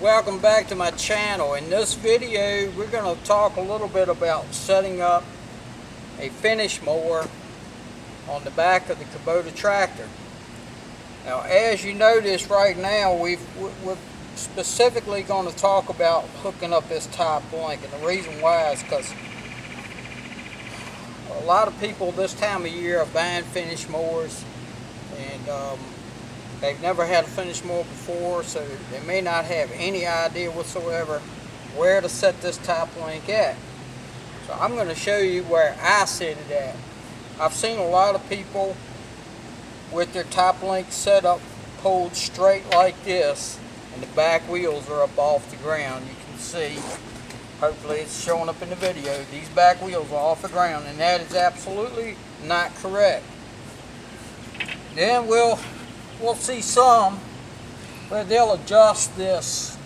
Welcome back to my channel. In this video we're going to talk a little bit about setting up a finish mower on the back of the Kubota tractor. Now as you notice right now we're specifically going to talk about hooking up this top link, and the reason why is because a lot of people this time of year are buying finish mowers, and they've never had a finish mower before, so they may not have any idea whatsoever where to set this top link at. So I'm going to show you where I set it at. I've seen a lot of people with their top link set up pulled straight like this, and the back wheels are up off the ground. You can see, hopefully it's showing up in the video, these back wheels are off the ground, and that is absolutely not correct. Then we'll see some where they'll adjust this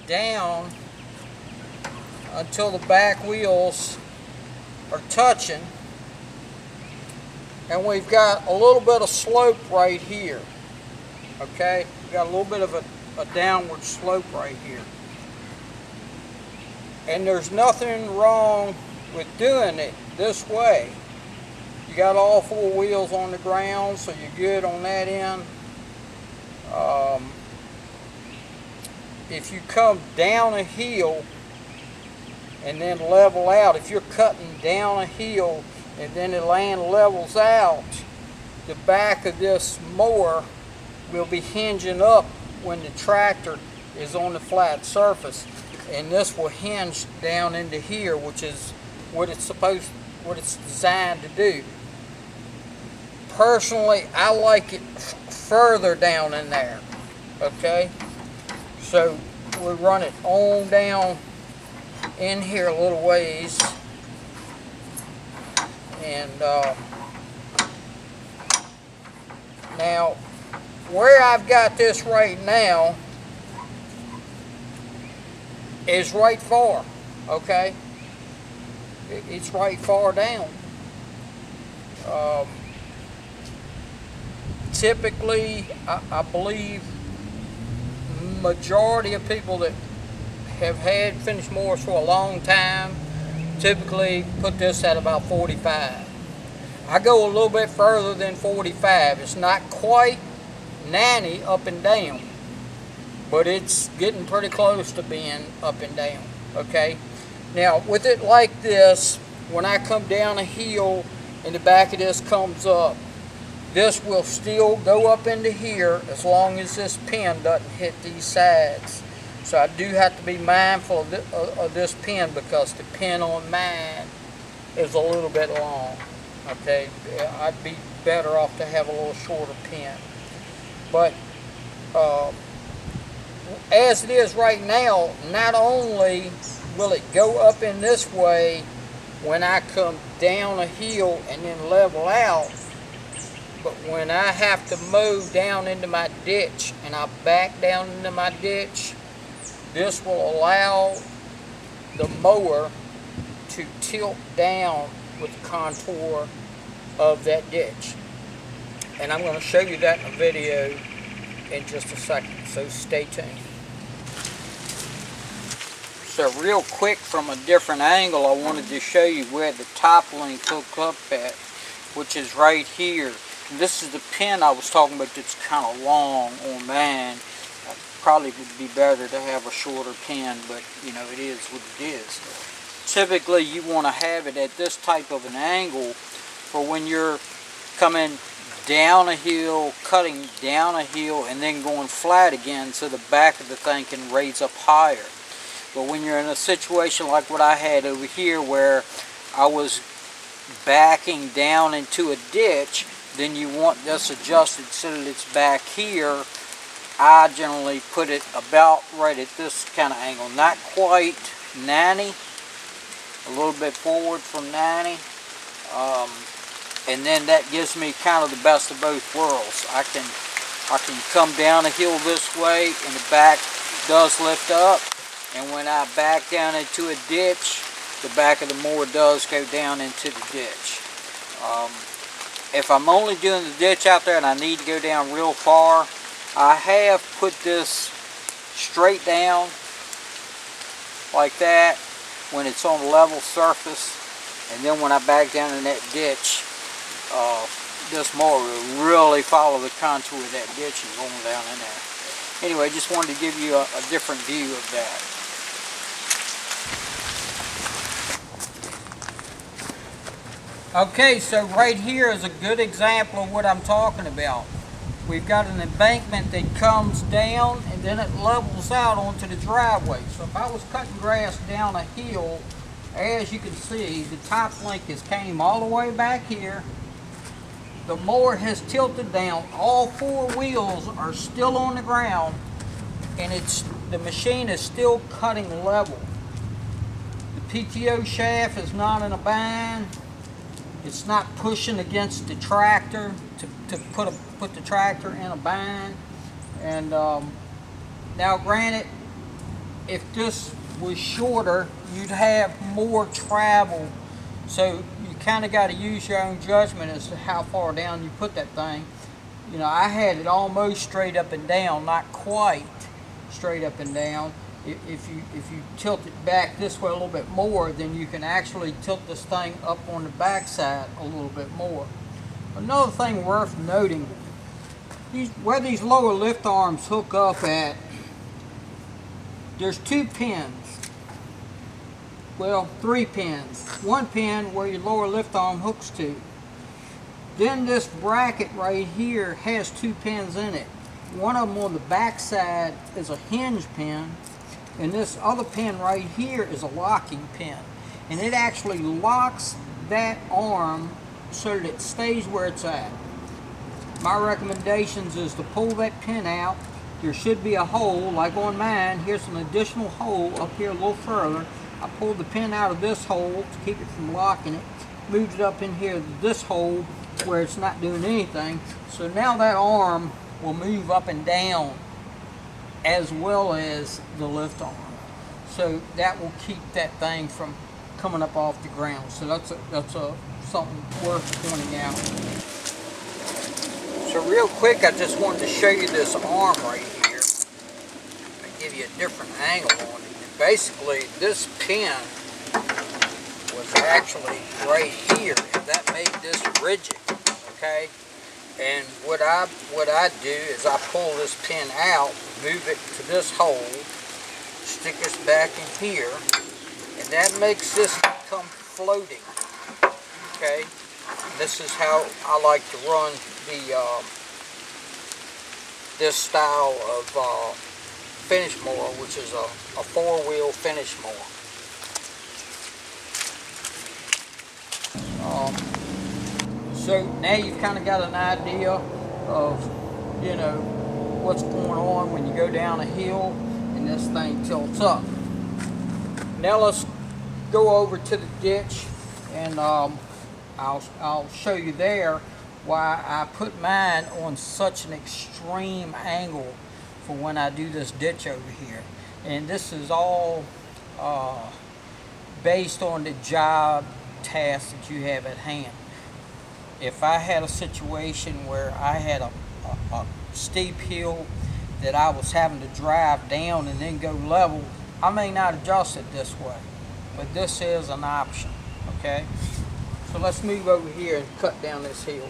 down until the back wheels are touching, and we've got a little bit of slope right here. Okay, we've got a little bit of a downward slope right here, and there's nothing wrong with doing it this way. You got all four wheels on the ground, so you're good on that end. If you come down a hill and then level out, if you're cutting down a hill and then the land levels out, the back of this mower will be hinging up when the tractor is on the flat surface, and this will hinge down into here, which is what it's designed to do. Personally, I like it further down in there. Okay, so we'll run it on down in here a little ways, and now where I've got this right now is right far. Okay, it's right far down. Typically, I believe majority of people that have had finish mowers for a long time typically put this at about 45. I go a little bit further than 45. It's not quite 90 up and down, but it's getting pretty close to being up and down. Okay, now with it like this, when I come down a hill and the back of this comes up, this will still go up into here as long as this pin doesn't hit these sides. So I do have to be mindful of this pin, because the pin on mine is a little bit long. Okay, I'd be better off to have a little shorter pin. But as it is right now, not only will it go up in this way when I come down a hill and then level out, but when I have to mow down into my ditch and I back down into my ditch, this will allow the mower to tilt down with the contour of that ditch. And I'm going to show you that in a video in just a second, so stay tuned. So real quick, from a different angle, I wanted to show you where the top link hooks up at, which is right here. And this is the pin I was talking about that's kind of long on mine. Probably would be better to have a shorter pin, but you know, it is what it is. Typically you want to have it at this type of an angle for when you're coming down a hill, cutting down a hill, and then going flat again, so the back of the thing can raise up higher. But when you're in a situation like what I had over here, where I was backing down into a ditch, then you want this adjusted so that it's back here. I generally put it about right at this kind of angle, not quite 90, a little bit forward from 90, and then that gives me kind of the best of both worlds. I can come down a hill this way and the back does lift up, and when I back down into a ditch, the back of the mower does go down into the ditch. if I'm only doing the ditch out there and I need to go down real far, I have put this straight down like that when it's on a level surface, and then when I back down in that ditch, this mower will really follow the contour of that ditch and going down in there. Anyway, just wanted to give you a different view of that. Okay, so right here is a good example of what I'm talking about. We've got an embankment that comes down and then it levels out onto the driveway. So if I was cutting grass down a hill, as you can see, the top link has came all the way back here. The mower has tilted down. All four wheels are still on the ground, and the machine is still cutting level. The PTO shaft is not in a bind. It's not pushing against the tractor to put the tractor in a bind. And now granted, if this was shorter, you'd have more travel. So you kind of got to use your own judgment as to how far down you put that thing. You know, I had it almost straight up and down, not quite straight up and down. If you tilt it back this way a little bit more, then you can actually tilt this thing up on the backside a little bit more. Another thing worth noting, where these lower lift arms hook up at, there's 2 pins. Well, 3 pins. 1 pin where your lower lift arm hooks to. Then this bracket right here has 2 pins in it. One of them on the back side is a hinge pin, and this other pin right here is a locking pin. And it actually locks that arm so that it stays where it's at. My recommendations is to pull that pin out. There should be a hole, like on mine. Here's an additional hole up here a little further. I pulled the pin out of this hole to keep it from locking it, moved it up in here to this hole where it's not doing anything. So now that arm will move up and down as well as the lift arm. So that will keep that thing from coming up off the ground. So that's something worth pointing out. So real quick, I just wanted to show you this arm right here. I'll give you a different angle on it. And basically, this pin was actually right here, and that made this rigid. Okay. And what I do is I pull this pin out, move it to this hole, stick this back in here, and that makes this come floating. Okay, this is how I like to run this style of finish mower, which is a 4-wheel finish mower. So now you've kind of got an idea of, you know, what's going on when you go down a hill and this thing tilts up. Now let's go over to the ditch, and I'll show you there why I put mine on such an extreme angle for when I do this ditch over here. And this is all based on the job task that you have at hand. If I had a situation where I had a steep hill that I was having to drive down and then go level, I may not adjust it this way, but this is an option. Okay, so let's move over here and cut down this hill.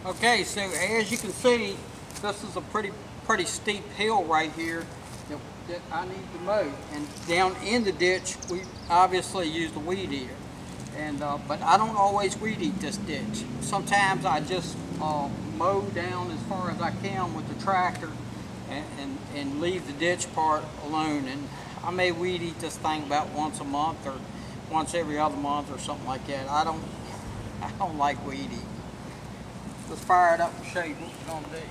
Okay, so as you can see, this is a pretty steep hill right here that I need to mow. And down in the ditch, we obviously use the weed eater. And but I don't always weed eat this ditch. Sometimes I just mow down as far as I can with the tractor and leave the ditch part alone. And I may weed eat this thing about once a month or once every other month or something like that. I don't like weed eating. Let's fire it up and show you what we're going to do.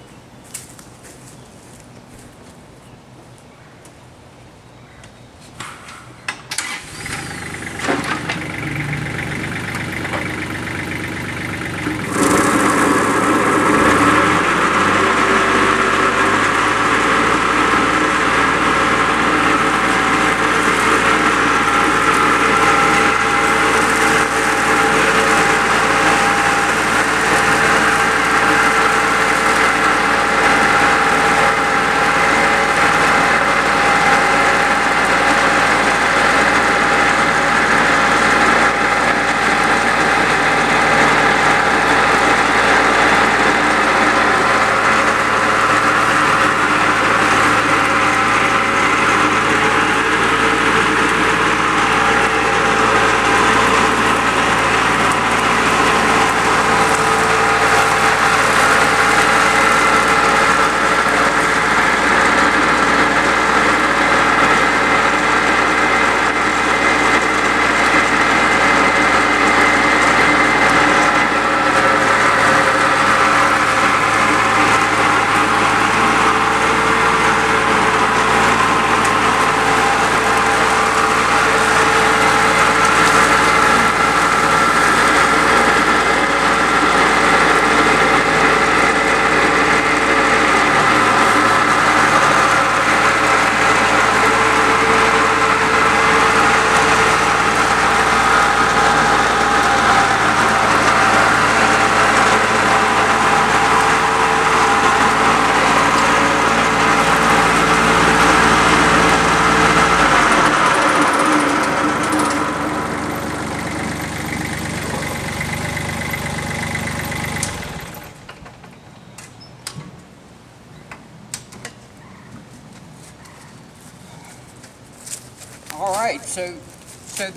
right, so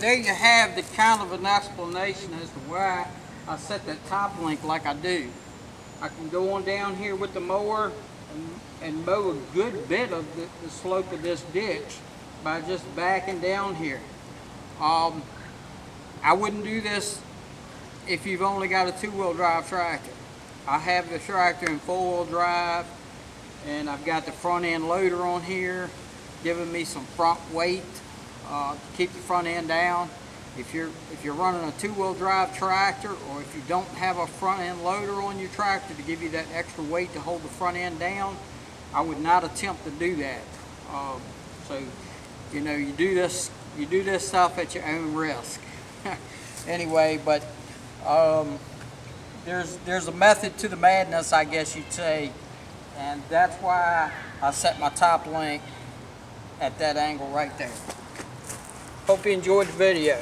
there you have the kind of an explanation as to why I set that top link like I do. I can go on down here with the mower and mow a good bit of the slope of this ditch by just backing down here. I wouldn't do this if you've only got a two-wheel drive tractor. I have the tractor in four-wheel drive, and I've got the front end loader on here giving me some front weight to keep the front end down. If you're running a two-wheel drive tractor, or if you don't have a front end loader on your tractor to give you that extra weight to hold the front end down, I would not attempt to do that. So you know, you do this stuff at your own risk. Anyway, but there's a method to the madness, I guess you'd say, and that's why I set my top link at that angle right there. Hope you enjoyed the video.